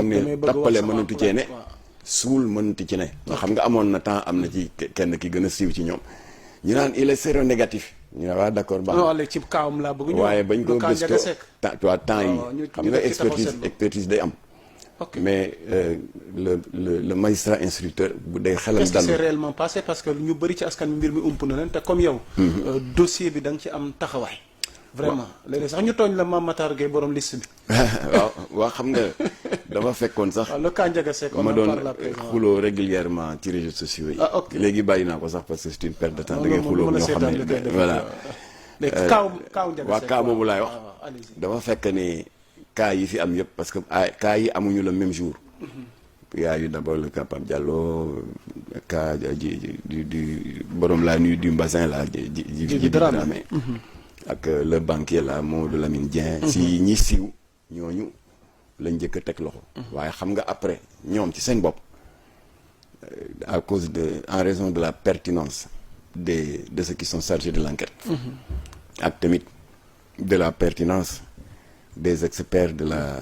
xam ne tappale mënatu cee ne suul mënatu ci ne xam nga amoon na temps am na ci kenn ki gën a siiw ci ñoom ñu naan il est séronégatif ñu ne waa d'accord baax na ci kaawam laa bëgg ñëw waaye bañ ko gëstoo temps yi xam nga expertise day am mais le magistrat instructeur bu day xelam dal c'est réellement passé parce que ñu bëri ci askan mbir mi ump na leen te comme yow dossier bi da nga ci am taxawaay vraiment léegi sax ñu tooñ la Mame Matar Gueye borom liste bi waaw xam nga dafa fekkoon sax le cas Ndiaga Seck ma doon xuloo régulièrement ci réseaux sociaux yi léegi bàyyi naa ko sax parce que c'est une perte de temps da ngay xuloo ñoo xam ne voilà waaw cas boobu laay wax dafa fekk ni cas yi fi am yëpp parce que cas yi amuñu le même jour y a eu d'abord le cas Pape Diallo cas du borom la nuit du Mbassin la ji Dramé ak le banquier la Mamadou Lamine Dieng si ñi siiw ñooñu lañ njëkk a teg loxo waaye xam nga après ñoom ci seen bopp à cause de en raison de la pertinence de ceux qui sont chargés de l'enquête ak tamit de la pertinence des experts de la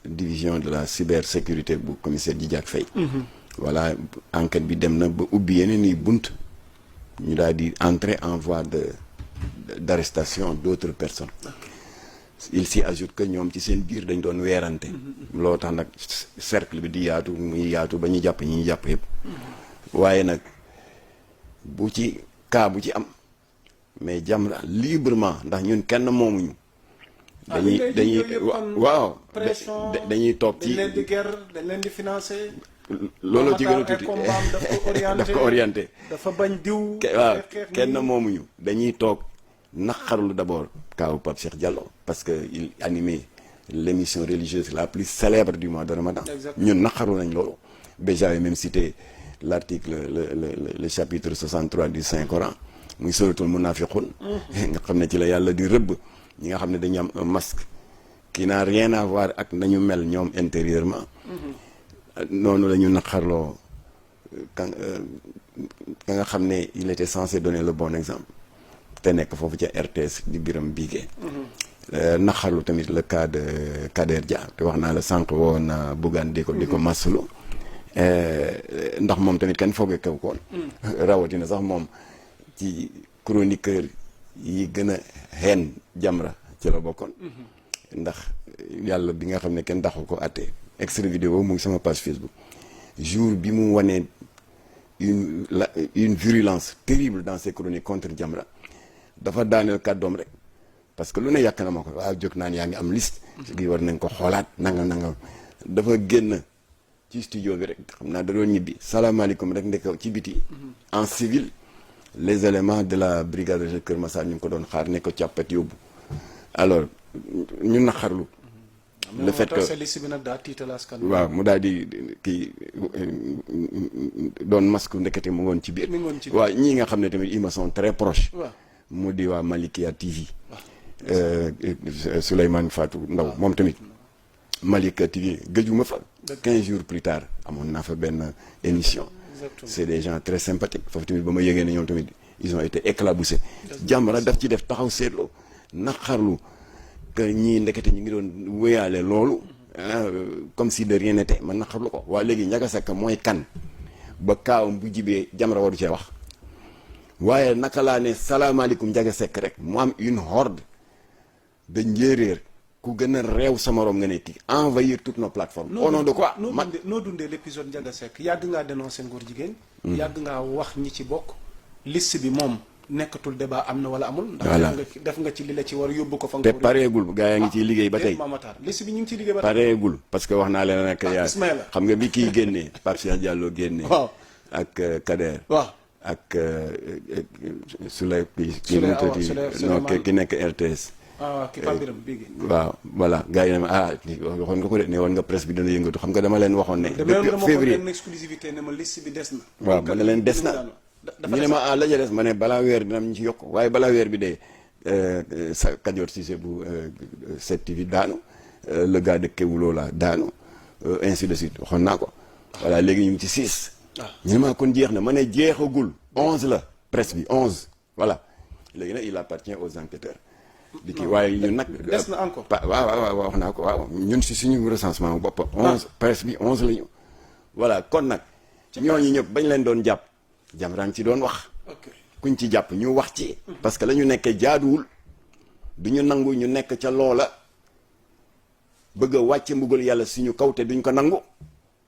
division de la cybersécurité bu commissaire Djidiack Faye voilà enquête bi dem na ba ubbi yeneen i bunt ñu daal di entrer en voie d'arrestation d'autres personnes il s'y ajoute que ñoom ci seen biir dañ doon weerante loo tax nag cercle bi di yaatu muy yaatu ba ñu jàpp ñi ñu jàpp yëpp waaye nag bu ci cas bu ci am mais Jamra librement ndax ñun kenn moomuñu dañuy waaw dañuy toog ci dañ leen di guerre dañ leen di financer looloo ci gën a tuuti daf ko orienté dafa bañ diw waaw kenn moomuñu dañuy toog naqarlu d'abord kaaw Pape Cheikh Diallo parce que il animait l'émission religieuse la plus célèbre du mois de Ramadan ñun naqarlu nañ loolu ba j'avais même cité l'article le chapitre 63 du Saint-Coran muy suratul munafiqun nga xam ne ci la yàlla di rëbb ñi nga xam ne dañu am un masque qui n'a rien à voir ak nañu mel ñoom intérieurement noonu la ñu naqarloo ka nga xam ne il était censé donner le bon exemple te nekk foofu ca RTS di Biram Bigué naqarlu tamit le cas de Kader Dia te wax naa la sànq woon na Bougane di ko masulu ndax moom tamit kenn foogee kaw koon rawatina sax moom ci chroniqueur yi gën a xeen Jamra ci la bokkoon ndax yàlla bi nga xam ne kenn daxu ko atte extrait vidéo mu ngi sama page Facebook jour bi mu wanee une virulence terrible dans ses chroniques contre Jamra dafa daaneel kàddoom rek parce que lu ne yàq na ma ko waaw jóg naan yaa ngi am liste gi war nañ ko xoolaat nangam dafa génn ci studio bi rek xam naa da doon ñibbi salaamaaleykum rek ndek ci biti en civil les éléments de la brigade de Kër Massar ñu ngi ko doon xaar ne ko càppat yóbbu alors ñu naqarlu le fait que waaw mu daal di kii doon masque ndekete mu ngoon ci biir waaw ñii nga xam ne tamit ils me sont très proches mu di waa Malikia TV Souleymane Fatou Ndaw moom tamit Malikia TV gëjuma fa 15 jours plus tard amoon naa fa benn émission c'est des gens très sympathiques foofu tamit ba ma yëgee ne ñoom tamit ils ont été éclaboussés Jamra daf ci def taxaw seetloo naqarlu que ñii ndekete ñu ngi doon wéyaale loolu comme si de rien n'était man naqarlu ko waa léegi Ndiaga Seck mooy kan ba kaawam bu jibee Jamra waru cee wax waaye naka laa ne salaamaaleykum Ndiaga Seck rek mu am une horde de njéeréer ku gën a réew sa morom nga ne kii envahir toutes nos plateformes. au nom de quoi noo dundee l'épisode Ndiaga Seck yàgg ngaa dénoncer ngóor jigéen. yàgg ngaa wax ñi ci bokk. liste bi moom nekkatul débat am na wala amul. voilà ndax def nga ci li la ci war yóbbu ko fa nga. te pareegul gaa yaa ngi ciy liggéey ba tey Mamatar liste bi ñu ngi ciy liggéey ba tey. pareegul parce que wax naa leen rek. Ismaïla xam nga bi kii génnee Pape Cheikh Diallo génnee. waaw ak Kader. waaw ak Souley non ki nekk RTS. ki Pape Biram bii waaw voilà gars yi ne ma waxoon nga ko de ne woon nga presse bi dana yëngatu xam nga dama leen waxoon ne. depuis février dama exclusivité ne ma liste bi des na. waaw ma ne leen des na. ñu ne ma la ja des ma ne balaa weer dina am ñu ci yokk waaye balaa weer bi dee sa Kajoor Cissé bu 7TV daanu le gars de Kewulo la daanu ainsi de suite waxoon naa ko voilà léegi ñu ngi ci 6. ñu ne ma kon jeex na ma ne jeexagul 11 la presse bi 11 voilà léegi nag il appartient aux enquêteurs di kii waaye ñun nag. des na encore waaw wax naa ko waaw ñun si suñu recensement bopp 11 presse bi 11 la ñu. voilà kon nag. ñooñu ñëpp bañ leen doon jàpp. Jamra ci doon wax. kuñ ci jàpp ñu wax ci. parce que la ñu nekkee jaaduwul. du ñu nangu ñu nekk ca loola. bëgg a wàcce mbugal yàlla suñu kaw te duñ ko nangu.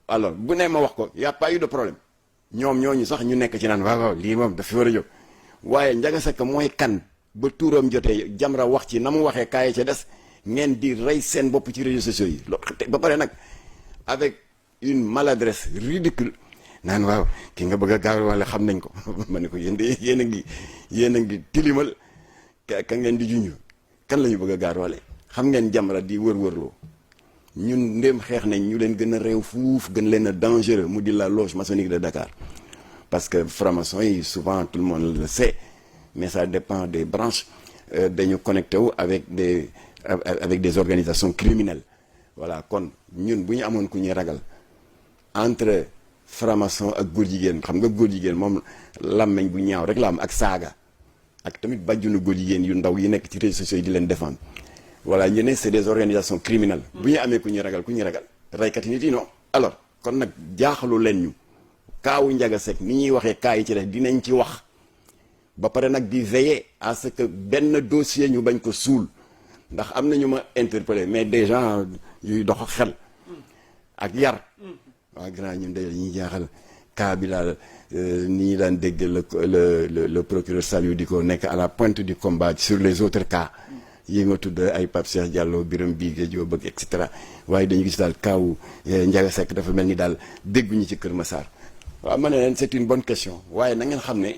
alors bu nee ma wax ko y' a pas eu de problème. ñoom ñooñu sax ñu nekk ci naan waaw lii moom dafa war a jóg. waaye Ndiaga Seck mooy kan ba tuuram jotee Jamra wax ci na mu waxee kaay ca des ngeen di rey seen bopp ci réseaux sociaux yi ba pare nag avec une maladresse ridicule naan waaw ki nga bëgg a gaaw wala xam nañ ko ma ne ko yéen a ngi tilimal ka ngeen di junj kan la ñu bëgg a gaar wale xam ngeen Jamra di wër-wërloo ñun ndéem xeex nañ ñu leen gën a réew fuuf gën leen a dangereux mu di la loge maçonnique de Dakar. Parce que franc-maçon yi souvent tout le monde le sait mais ça dépend des branches dañu connecté wu avec des organisations criminelles voilà kon ñun bu ñu amoon ku ñuy ragal entre franc-maçon ak góor jigéen xam nga góor jigéen moom làmmeñ bu ñaaw rek la am ak saaga ak tamit bàjjunu góor jigéen yu ndaw yi nekk ci réseaux sociaux yi di leen défendre voilà ñu ne c'est des organisations criminelles bu ñu amee ku ñuy ragal raykat yi nit yi non alors kon nag jaaxalu leen ñu kaawu Ndiaga Seck ni ñuy waxee kaa yi ci def dinañ ci wax ba pare nag di veiller à ce que benn dossier ñu bañ ko suul ndax am na ñu ma interpellé mais des gens yuy dox xel ak yar waa grand ñun de ñuy jaaxal cas bi daal ni ñu daan dégg le procureur Saliou di ko nekk à la pointe du combat sur les autres cas yi nga tudd ay Pape Cheikh Diallo Birame Bigue Diop et cetera waaye dañu gis daal kaawu Ndiaga Seck dafa mel ni daal dégguñu ci Kër Massar waaw ma ne leen c'est une bonne question waaye na ngeen xam ne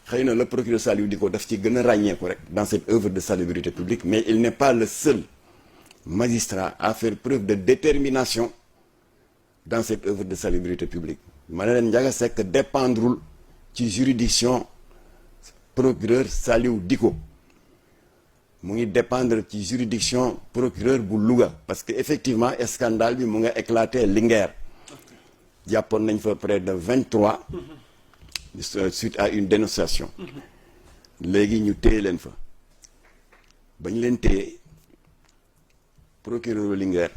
xëy na le procureur Saliou di ko daf ci gën a ràññeeku rek dans cette œuvre de salubrité publique mais il n'est pas le seul magistrat à faire preuve de détermination dans cette œuvre de salubrité publique ma ne leen Ndiaga Seck dépendrul ci juridiction procureur Saliou Dicko mu ngi dépendre ci juridiction procureur bu Louga parce que effectivement scandale bi mu nga éclaté Linguère jàppoon nañ fa près de 23 suite à une dénonciation léegi ñu téye leen fa bañ leen téye procureur Linguère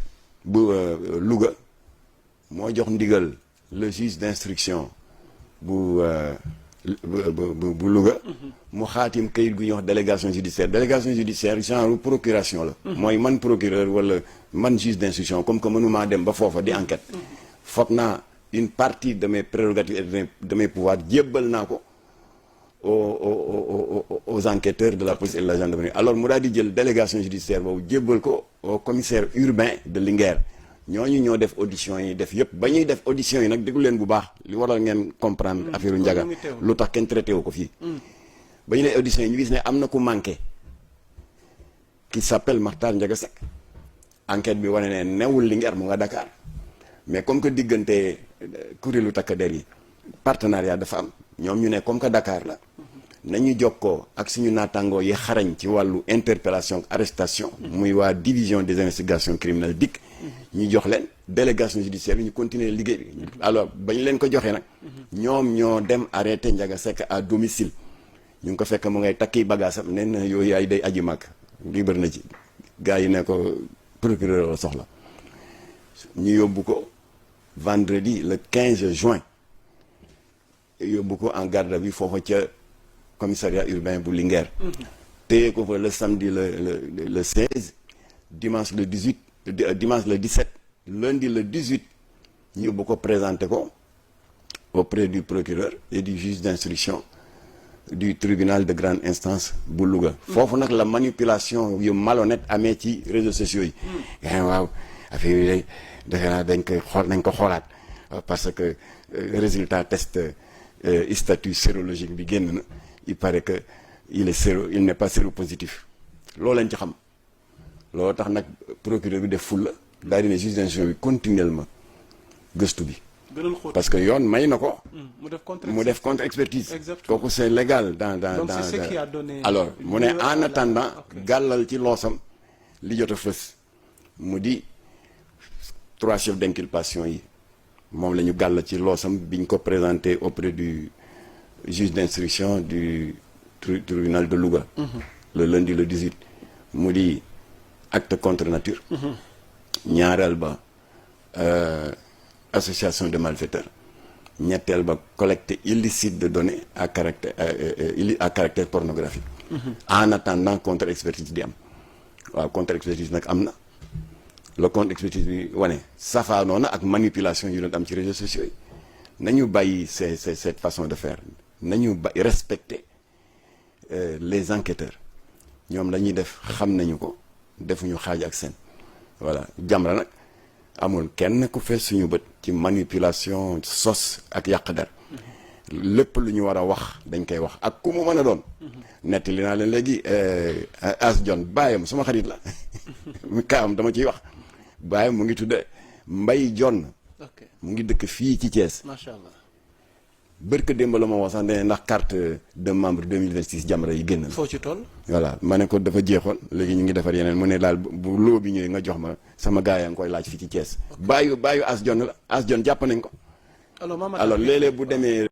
bu Louga moo jox ndigal le juge d'instruction bu Louga mu xaatim kayit gu ñuy wax délégation judiciaire genre procuration la mooy man procureur wala man juge d'instruction comme que mënumaa dem ba foofa di enquête foog naa une partie de mes prérogatives et de mes pouvoirs jébbal naa ko aux enquêteurs de la police et de la gendarmerie alors mu daal di jël délégation judiciaire boobu jébbal ko au commissaire urbain de Linguère ñooñu ñoo def audition yi def yëpp ba ñuy def audition yi nag déglu leen bu baax li waral ngeen comprendre affaire u Ndiaga lu tax kenn traité wu ko fii ba ñu def audition yi ñu gis ne am na ku manqué qui s'appelle Makhtar Ndiaga Seck enquête bi wane ne newul Linguère mu nga Dakar mais comme que diggante kuréelu takk der yi partenariat dafa am ñoom ñu ne comme que Dakar la nañu jokkoo ak suñu naataangoo yi xarañ ci wàllu interpellation ak arrestation muy waa division des investigations criminelles DIC ñu jox leen délégation judiciaire bi ñu continuer liggéey bi alors ba ñu leen ko joxee nag ñoom ñoo dem arrêté Ndiaga Seck à domicile ñu ngi ko fekk mu ngay takki bagaasam nee na yooyu ay day aji màgg libre na ci gars yi ne ko procureur la soxla ñu yóbbu ko vendredi le 15 juin yóbbu ko en garde à vue foofa ca commissariat urbain bu Linguère téye ko fa le samedi le 16 dimanche le 18 dimanche le 17 lundi le 18 ñu yóbbu ko présenté ko auprès du procureur et du juge d'instruction du tribunal de grande instance bu Louga foofu nag la manipulation yu malhonnête amee ci réseaux sociaux yi waaw affaire yi defe naa nañ ko xoolaat parce que résultat test statut sérologique bi génn na il paraît que il n'est pas séropositif loolu lañ ci xam loolu tax nag procureur bi def fulla daal di ne juge d'instruction bi continuellement gëstu bi parce que yoon may na ko mu def contre expertise kooku c'est légal dans c'est ce qui a donné alors mu ne en attendant gàllal ci loosam li jot a fës mu di 3 chefs d'inculpation yi moom la ñu gàll ci loosam biñ ko présenté auprès du juge d'instruction du tribunal de Louga le lundi le 18 mu di acte contre nature. ñaareel ba association de malfaiteurs. ñetteel ba collecte illicite de données à caractère pornographique. En attendant contre-expertise di am. waaw contre-expertise nag am na. le contre-expertise bi wane safaanoo na ak manipulation yu doon am ci réseaux sociaux yi. nañu bàyyi cette façon de faire nañu respecter les enquêteurs ñoom la ñuy def xam nañu ko defuñu xaaj ak seen. voilà Jamra nag amul kenn ku fees suñu bët ci manipulation sos ak yàq der lépp lu ñu war a wax dañ koy wax ak ku mu mën a doon. nettali naa leen léegi As John baayam suma xarit la kaam dama ciy wax baayam mu ngi tudde Mbay John. mu ngi dëkk fii ci Thiès. macha allah. bërka démb la ma wax sax ne ndax carte de membre 2026 Jamra yi génn. foo ci toll. voilà ma ne ko dafa jeexoon léegi ñu ngi defar yeneen mu ne daal bu loo bi ñëwee nga jox ma sama gars yaa ngi koy laaj fii ci Thiès. bàyyu As John la As John jàpp nañ ko. alors léeg-léeg bu demee.